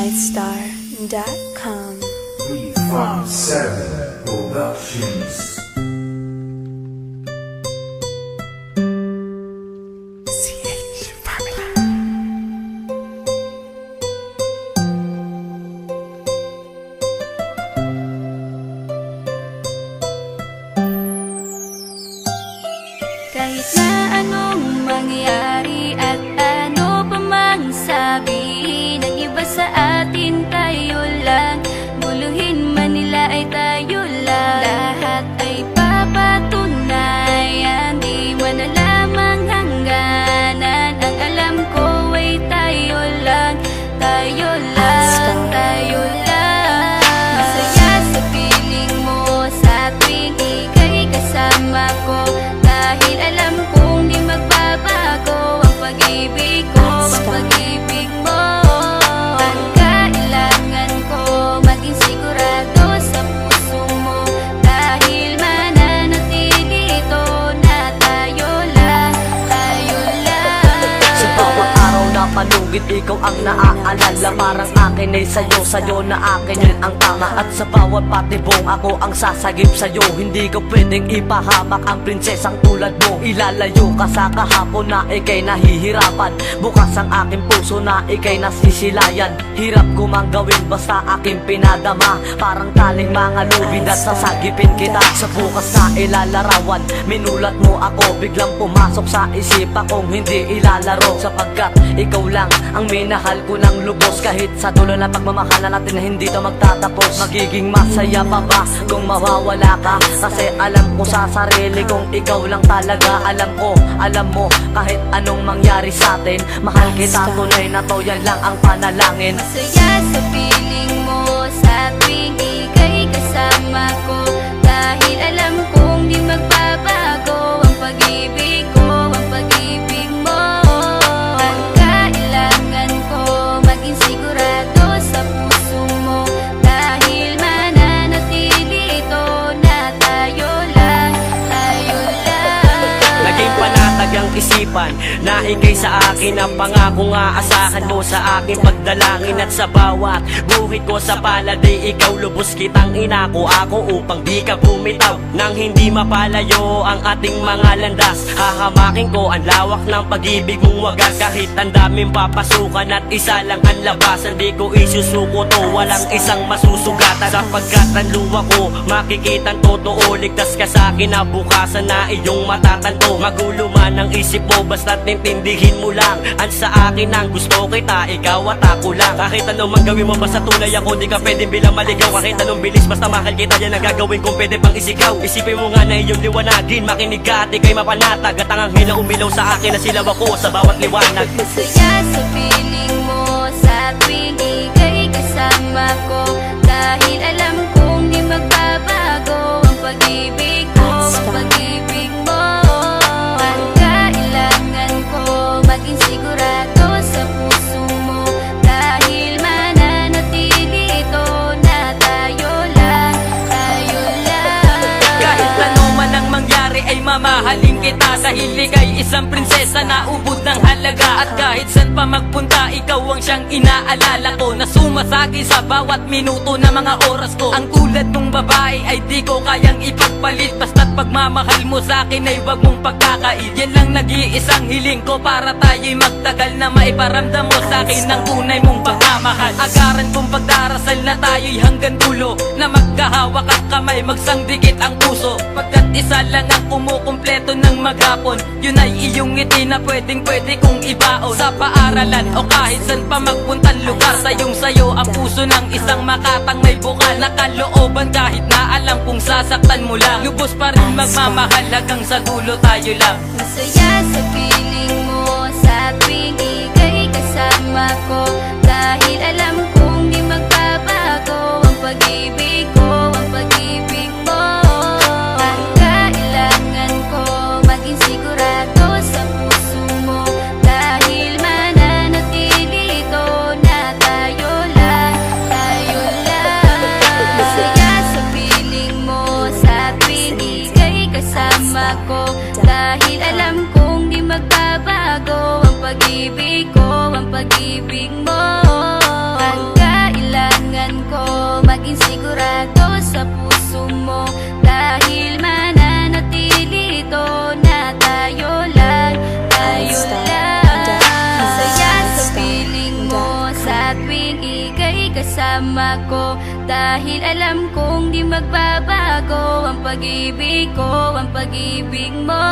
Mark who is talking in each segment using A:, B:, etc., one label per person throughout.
A: MyStar.com.
B: 357 Productions.
C: Kahit na anong mangyari at ano pa mang sabihin ng iba sa atin, tayo lang. Guluhin man nila ay tayo lang. Lahat ay papatunayan, di man na lamang hangganan. Ang alam ko ay tayo lang, tayo lang, tayo lang. Masaya sa piling mo sa tuwing ika'y kasama ko, dahil alam kong di magbabago ang pag-ibig ko, ang pag-ibig mo. Ang kailangan ko maging sigurado sa puso mo, dahil mananatili ito na tayo lang, tayo lang.
D: Sa bawat araw na panugit, ikaw ang naaalala. Parang akin ay sa'yo na akin yun ang tama. At sa bawat patibong ako ang sasagip sa'yo. Hindi ko pwedeng ipahamak ang prinsesang tulad mo. Ilalayo ka sa kahapon na ikay nahihirapan. Bukas ang aking puso na ikay nasisilayan. Hirap ko mang gawin basta aking pinadama. Parang taling mga lubid at sasagipin kita. Sa bukas na ilalarawan, minulat mo ako. Biglang pumasok sa isipa kong hindi ilalaro, sapagkat ikaw lang ang minahal ko ng lubos. Kahit sa dulo na pagmamahalan natin na hindi to magtatapos. Magiging masaya pa ba kung mawawala ka? Kasi alam ko sa sarili kong ikaw lang talaga. Alam mo kahit anong mangyari sa atin, mahal kita tunay na to, yan lang ang panalangin.
C: Masaya sa piling mo sa tuwing ika'y kasama ko, dahil alam kong di magbabago ang pag-ibig ko, ang pag-ibig mo. Ang kailangan ko maging sigurado sa puso mo, dahil mananatili ito na tayo lang, tayo lang.
E: Naging panatag ang isipan na ikay sa akin ang pangako nga asahan mo sa aking pagdalangin. At sa bawat buhit ko sa palad ay ikaw lubos kitang inako ako, upang di ka bumitaw nang hindi mapalayo ang ating mga landas. Hahamakin ko ang lawak ng pag-ibig mong wagas. Kahit ang daming papasukan at isa lang ang labasan, di ko isusuko to, walang isang masusugatan. Sapagkat ang luwa ko makikitang totoo, ligtas ka sa akin na bukasan na iyong matatanto. Magulo man ang isip mo, basta't intindihin mo lang ang sa akin ang gusto kita, ikaw at ako lang. Kahit anong manggawin mo basta tunay ako, di ka pwedeng bilang maligaw. Kahit anong bilis basta mahal kita, yan ang gagawin kung pwede pang isigaw. Isipin mo nga na iyong liwanagin, makinig ka at ika'y mapanatag. At ang anghel na umilaw sa akin na silaw ako sa bawat liwanag.
C: Masaya sa piling mo sa tuwing ika'y kasama ko, dahil alam kong di magbabago ang pag-ibig ko, ang pag-ibig mo. Ang kailangan ko maging sigurado sa puso mo, dahil mananatili ito na tayo lang, tayo lang.
F: Kahit ano man ang mangyari ay mamahalin kita, dahil ika'y isang prinsesa na ubod ng halaga. At kahit saan pa magpunta, ikaw ang siyang inaalala ko, na sumasagi sa bawat minuto na mga oras ko. Ang tulad mong babae ay di ko kayang ipagpalit, basta't pagmamahal mo sa akin ay wag mong pagkakait. Yan lang nag-iisang hiling ko, para tayo'y magtagal na maiparamdam mo sa akin ang tunay mong pagmamahal. Agaran kong pagdarasal na tayo'y hanggang dulo, na magkahawak ang kamay, magsangdikit ang puso. Pagkat isa lang ang kumukumpleto ng maghapon, yun ay iyong ngiti na pwedeng-pwede kong ibaon. Sa paaralan o kahit saan pa magpuntang lugar, sayong-sayo ang puso ng isang makatang may bukal na kalooban. Kahit na alam kung sasaktan mo lang, lubos pa rin magmamahal hanggang sa dulo tayo lang.
C: Masaya sa piling mo sa tuwing ika'y kasama ko, dahil alam kong di magbabago ang pag-ibig ko, ang pag-ibig mo. Ang kailangan ko maging sigurado sa puso mo, dahil mananatili ito na tayo lang, tayo lang. Masaya sa piling mo sa tuwing ika'y kasama ko, dahil alam kong di magbabago ang pag-ibig ko, ang pag-ibig mo. Ang pangako, dahil alam kong di magbabago ang pag-ibig ko, ang pag-ibig mo.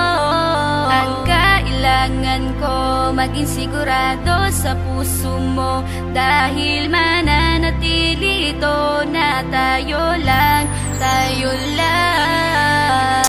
C: Ang kailangan ko, maging sigurado sa puso mo, dahil mananatili ito na tayo lang, tayo lang.